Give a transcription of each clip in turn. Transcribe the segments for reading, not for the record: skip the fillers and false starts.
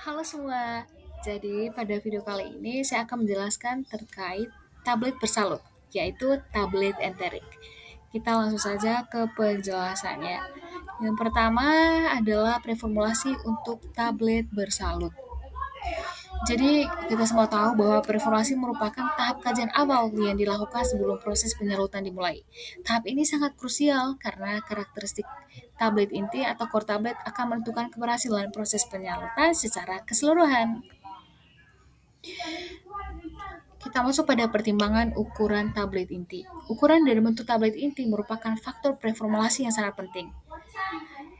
Halo semua, jadi pada video kali ini saya akan menjelaskan terkait tablet bersalut, yaitu tablet enterik. Kita langsung saja ke penjelasannya. Yang pertama adalah preformulasi untuk tablet bersalut. Jadi kita semua tahu bahwa preformulasi merupakan tahap kajian awal yang dilakukan sebelum proses penyalutan dimulai. Tahap ini sangat krusial karena karakteristik tablet inti atau core tablet akan menentukan keberhasilan proses penyalutan secara keseluruhan. Kita masuk pada pertimbangan ukuran tablet inti. Ukuran dari bentuk tablet inti merupakan faktor preformulasi yang sangat penting.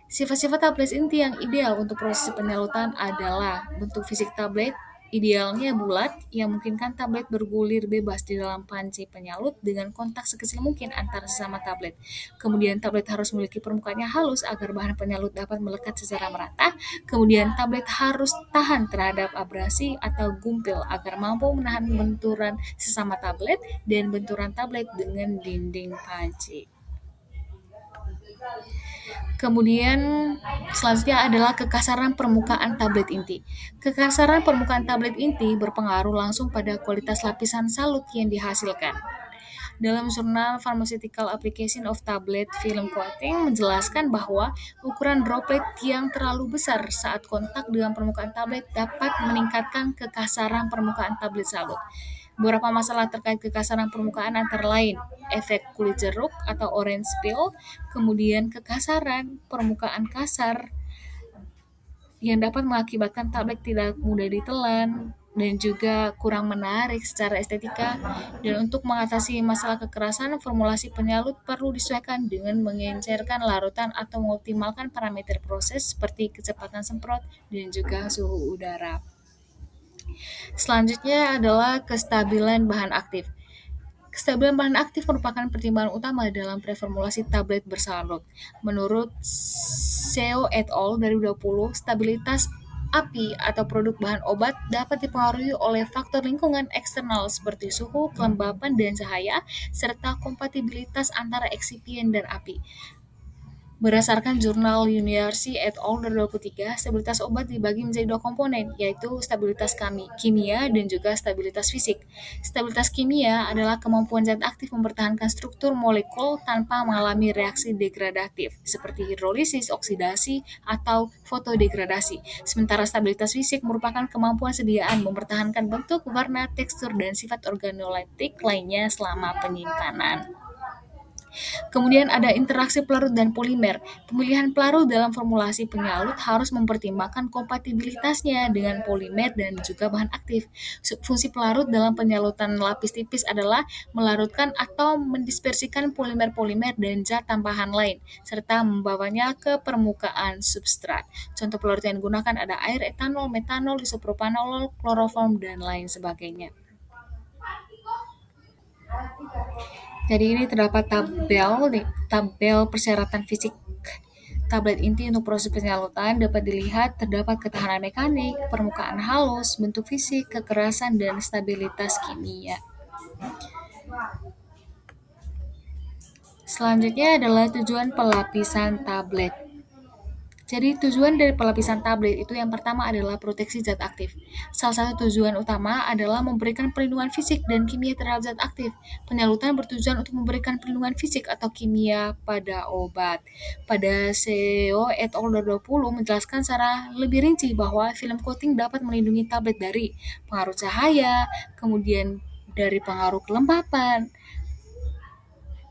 Sifat-sifat tablet inti yang ideal untuk proses penyalutan adalah bentuk fisik tablet, idealnya bulat, yang memungkinkan tablet bergulir bebas di dalam panci penyalut dengan kontak sekecil mungkin antara sesama tablet. Kemudian tablet harus memiliki permukaannya halus agar bahan penyalut dapat melekat secara merata. Kemudian tablet harus tahan terhadap abrasi atau gumpil agar mampu menahan benturan sesama tablet dan benturan tablet dengan dinding panci. Kemudian selanjutnya adalah kekasaran permukaan tablet inti. Kekasaran permukaan tablet inti berpengaruh langsung pada kualitas lapisan salut yang dihasilkan. Dalam jurnal Pharmaceutical Application of Tablet Film Coating menjelaskan bahwa ukuran droplet yang terlalu besar saat kontak dengan permukaan tablet dapat meningkatkan kekasaran permukaan tablet salut. Beberapa masalah terkait kekasaran permukaan antara lain efek kulit jeruk atau orange peel, kemudian kekasaran permukaan kasar yang dapat mengakibatkan tablet tidak mudah ditelan dan juga kurang menarik secara estetika. Dan untuk mengatasi masalah kekerasan, formulasi penyalut perlu disesuaikan dengan mengencerkan larutan atau mengoptimalkan parameter proses seperti kecepatan semprot dan juga suhu udara. Selanjutnya adalah kestabilan bahan aktif. Kestabilan bahan aktif merupakan pertimbangan utama dalam preformulasi tablet bersalut. Menurut Seo et al. 2020, stabilitas API atau produk bahan obat dapat dipengaruhi oleh faktor lingkungan eksternal seperti suhu, kelembapan, dan cahaya, serta kompatibilitas antara eksipien dan API. Berdasarkan jurnal University et al. 2023, stabilitas obat dibagi menjadi dua komponen, yaitu stabilitas kimia dan juga stabilitas fisik. Stabilitas kimia adalah kemampuan zat aktif mempertahankan struktur molekul tanpa mengalami reaksi degradatif, seperti hidrolisis, oksidasi, atau fotodegradasi. Sementara stabilitas fisik merupakan kemampuan sediaan mempertahankan bentuk, warna, tekstur, dan sifat organoleptik lainnya selama penyimpanan. Kemudian ada interaksi pelarut dan polimer. Pemilihan pelarut dalam formulasi penyalut harus mempertimbangkan kompatibilitasnya dengan polimer dan juga bahan aktif. Fungsi pelarut dalam penyalutan lapis tipis adalah melarutkan atau mendispersikan polimer-polimer dan zat tambahan lain, serta membawanya ke permukaan substrat. Contoh pelarut yang digunakan ada air, etanol, metanol, isopropanol, kloroform, dan lain sebagainya. Jadi ini terdapat tabel persyaratan fisik tablet inti untuk proses penyalutan. Dapat dilihat terdapat ketahanan mekanik, permukaan halus, bentuk fisik, kekerasan, dan stabilitas kimia. Selanjutnya adalah tujuan pelapisan tablet. Jadi tujuan dari pelapisan tablet itu yang pertama adalah proteksi zat aktif. Salah satu tujuan utama adalah memberikan perlindungan fisik dan kimia terhadap zat aktif. Penyalutan bertujuan untuk memberikan perlindungan fisik atau kimia pada obat. Pada Seo et al. 2020 menjelaskan secara lebih rinci bahwa film coating dapat melindungi tablet dari pengaruh cahaya, kemudian dari pengaruh kelembapan,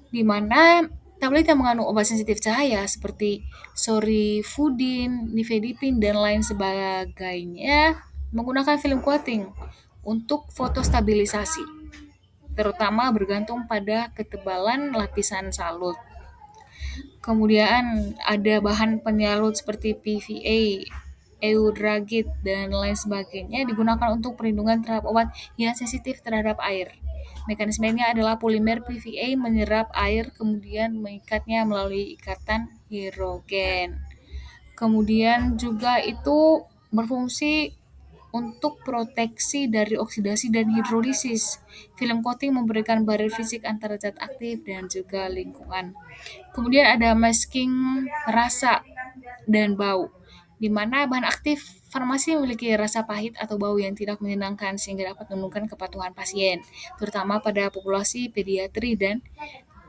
di mana tablet yang mengandung obat sensitif cahaya seperti sorifudin, nifedipin, dan lain sebagainya menggunakan film coating untuk fotostabilisasi, terutama bergantung pada ketebalan lapisan salut. Kemudian ada bahan penyalut seperti PVA, eudragit, dan lain sebagainya digunakan untuk perlindungan terhadap obat yang sensitif terhadap air. Mekanismenya adalah polimer PVA menyerap air kemudian mengikatnya melalui ikatan hidrogen. Kemudian juga itu berfungsi untuk proteksi dari oksidasi dan hidrolisis. Film coating memberikan barrier fisik antara zat aktif dan juga lingkungan. Kemudian ada masking rasa dan bau. di mana bahan aktif farmasi memiliki rasa pahit atau bau yang tidak menyenangkan sehingga dapat menurunkan kepatuhan pasien, terutama pada populasi pediatri dan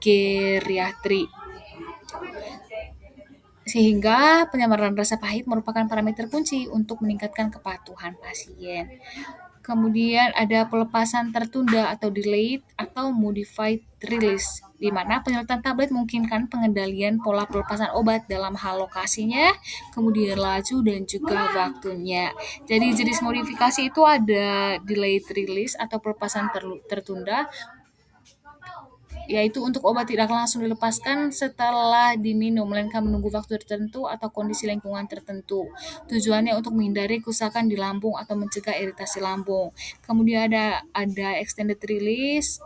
geriatri. Sehingga penyamaran rasa pahit merupakan parameter kunci untuk meningkatkan kepatuhan pasien. Kemudian ada pelepasan tertunda atau delayed atau modified release, di mana penyertaan tablet memungkinkan pengendalian pola pelepasan obat dalam hal lokasinya, kemudian laju dan juga waktunya. Jadi jenis modifikasi itu ada delayed release atau pelepasan tertunda, yaitu untuk obat tidak langsung dilepaskan setelah diminum, melainkan menunggu waktu tertentu atau kondisi lingkungan tertentu. Tujuannya untuk menghindari kerusakan di lambung atau mencegah iritasi lambung. Kemudian ada extended release,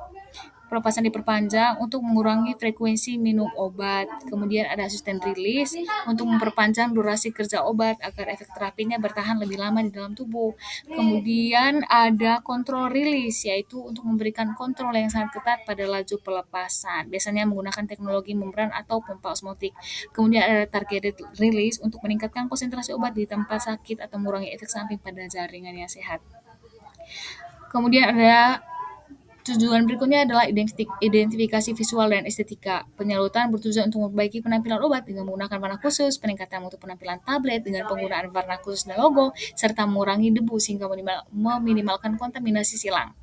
pelepasan diperpanjang untuk mengurangi frekuensi minum obat. Kemudian ada sustained release untuk memperpanjang durasi kerja obat agar efek terapinya bertahan lebih lama di dalam tubuh. Kemudian ada control release, yaitu untuk memberikan kontrol yang sangat ketat pada laju pelepasan, biasanya menggunakan teknologi membran atau pompa osmotik. Kemudian ada targeted release untuk meningkatkan konsentrasi obat di tempat sakit atau mengurangi efek samping pada jaringan yang sehat. Kemudian ada tujuan berikutnya adalah identifikasi visual dan estetika. Penyaluran bertujuan untuk memperbaiki penampilan obat dengan menggunakan warna khusus, peningkatan mutu penampilan tablet dengan penggunaan warna khusus dan logo, serta mengurangi debu sehingga meminimalkan kontaminasi silang.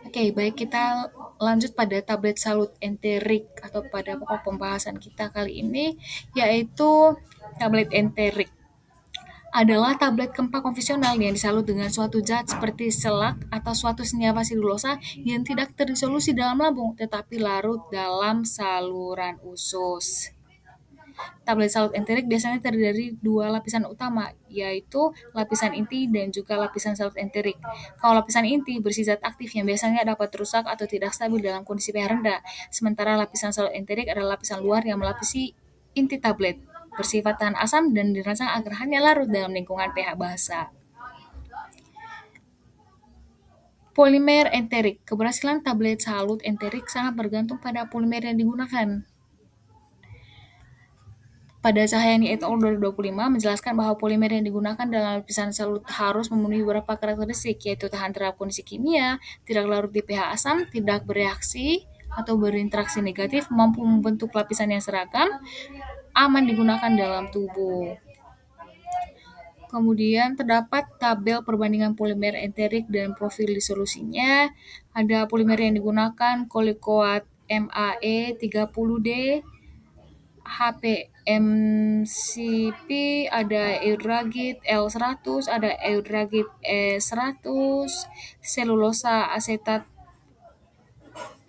Oke, baik, kita lanjut pada tablet salut enterik atau pada pokok pembahasan kita kali ini, yaitu tablet enterik adalah tablet kempa konvensional yang disalut dengan suatu zat seperti selak atau suatu senyawa selulosa yang tidak terdisolusi dalam lambung tetapi larut dalam saluran usus. Tablet salut enterik biasanya terdiri dari dua lapisan utama, yaitu lapisan inti dan juga lapisan salut enterik. Kalau lapisan inti berisi zat aktif yang biasanya dapat rusak atau tidak stabil dalam kondisi pH rendah, sementara lapisan salut enterik adalah lapisan luar yang melapisi inti tablet, bersifat tahan asam dan dirancang agar hanya larut dalam lingkungan pH basa. Polimer enterik. Keberhasilan tablet salut enterik sangat bergantung pada polimer yang digunakan. Pada Cahyani et al. 2025 menjelaskan bahwa polimer yang digunakan dalam lapisan salut harus memenuhi beberapa karakteristik, yaitu tahan terhadap kondisi kimia, tidak larut di pH asam, tidak bereaksi atau berinteraksi negatif, mampu membentuk lapisan yang seragam, aman digunakan dalam tubuh. Kemudian terdapat tabel perbandingan polimer enterik dan profil disolusinya. Ada polimer yang digunakan Colliquat MAE 30D, HPMCP, ada Eudragit L100, ada Eudragit E100, selulosa asetat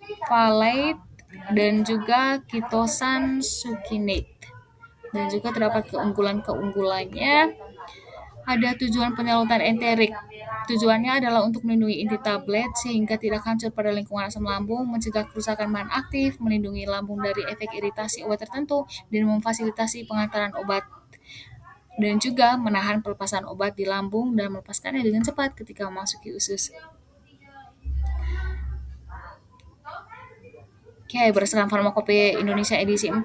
phthalate, dan juga kitosan succinate. Dan juga terdapat keunggulannya. Ada tujuan penyaluran enterik. Tujuannya adalah untuk melindungi inti tablet sehingga tidak hancur pada lingkungan asam lambung, mencegah kerusakan bahan aktif, melindungi lambung dari efek iritasi obat tertentu, dan memfasilitasi pengantaran obat, dan juga menahan pelepasan obat di lambung dan melepaskannya dengan cepat ketika memasuki usus. Oke, berdasarkan Farmakopeia Indonesia edisi 4,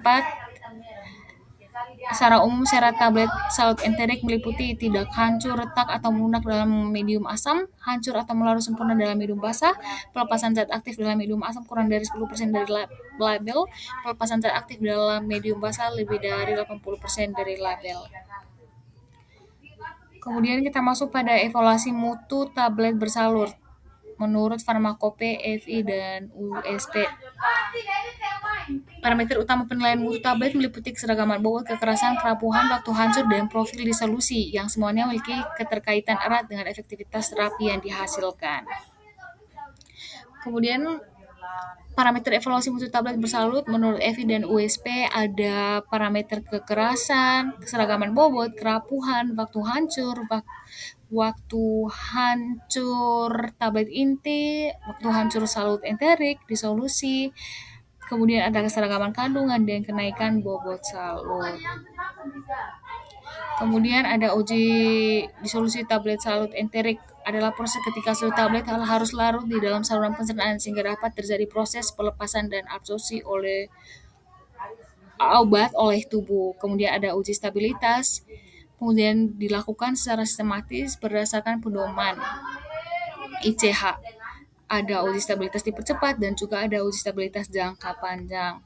secara umum syarat tablet salut enterik meliputi tidak hancur, retak, atau melunak dalam medium asam, hancur atau melarut sempurna dalam medium basah, pelepasan zat aktif dalam medium asam kurang dari 10% dari label, pelepasan zat aktif dalam medium basah lebih dari 80% dari label. Kemudian kita masuk pada evaluasi mutu tablet bersalur menurut Farmakopeia, FI, dan USP. Parameter utama penilaian mutu tablet meliputi keseragaman bobot, kekerasan, kerapuhan, waktu hancur, dan profil disolusi yang semuanya memiliki keterkaitan erat dengan efektivitas terapi yang dihasilkan. Kemudian parameter evaluasi mutu tablet bersalut menurut FI dan USP ada parameter kekerasan, keseragaman bobot, kerapuhan, waktu hancur tablet inti, waktu hancur salut enterik, disolusi. Kemudian ada keseragaman kandungan dan kenaikan bobot salut. Kemudian ada uji disolusi tablet salut enterik adalah proses ketika suatu tablet harus larut di dalam saluran pencernaan sehingga dapat terjadi proses pelepasan dan absorpsi oleh obat oleh tubuh. Kemudian ada uji stabilitas, kemudian dilakukan secara sistematis berdasarkan pedoman ICH. Ada uji stabilitas dipercepat dan juga ada uji stabilitas jangka panjang.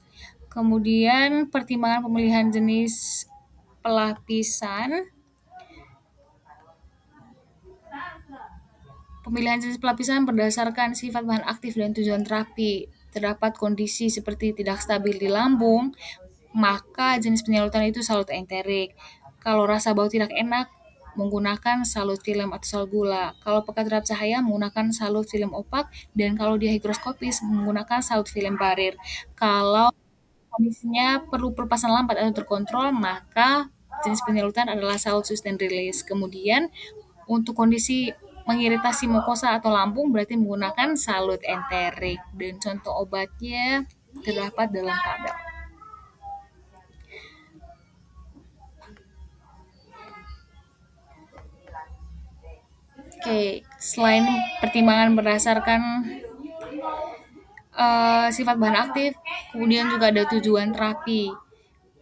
Kemudian pertimbangan pemilihan jenis pelapisan. Pemilihan jenis pelapisan berdasarkan sifat bahan aktif dan tujuan terapi. Terdapat kondisi seperti tidak stabil di lambung, maka jenis penyaluran itu salut enterik. Kalau rasa bau tidak enak, menggunakan salut film atau sal gula. Kalau pekat terhadap cahaya, menggunakan salut film opak. Dan kalau dia higroskopis, menggunakan salut film barir. Kalau kondisinya perlu pelepasan lambat atau terkontrol, maka jenis penyaluran adalah salut sustain release. Kemudian untuk kondisi mengiritasi mukosa atau lambung berarti menggunakan salut enterik, dan contoh obatnya terdapat dalam tabel. Oke, selain pertimbangan berdasarkan sifat bahan aktif, kemudian juga ada tujuan terapi.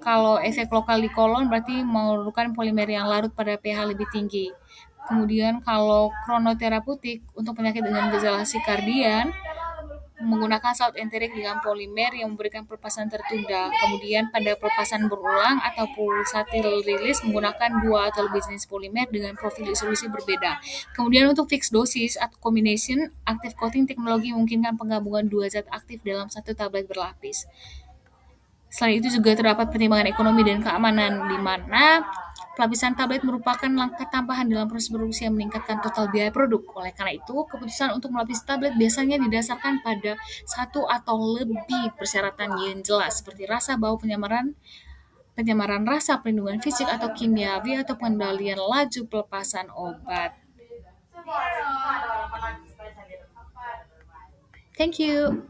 Kalau efek lokal di kolon berarti memerlukan polimer yang larut pada pH lebih tinggi. Kemudian kalau kronoterapeutik untuk penyakit dengan gejala sikardian, menggunakan salut enterik dengan polimer yang memberikan pelepasan tertunda. Kemudian pada pelepasan berulang atau pulsatil release menggunakan dua atau lebih jenis polimer dengan profil solusi berbeda. Kemudian untuk fixed dosis atau combination, active coating teknologi memungkinkan penggabungan dua zat aktif dalam satu tablet berlapis. Selain itu juga terdapat pertimbangan ekonomi dan keamanan, di mana pelapisan tablet merupakan langkah tambahan dalam proses produksi yang meningkatkan total biaya produk. Oleh karena itu, keputusan untuk melapisi tablet biasanya didasarkan pada satu atau lebih persyaratan yang jelas, seperti rasa, bau, penyamaran rasa, perlindungan fisik atau kimiawi, atau pengendalian laju pelepasan obat. Thank you.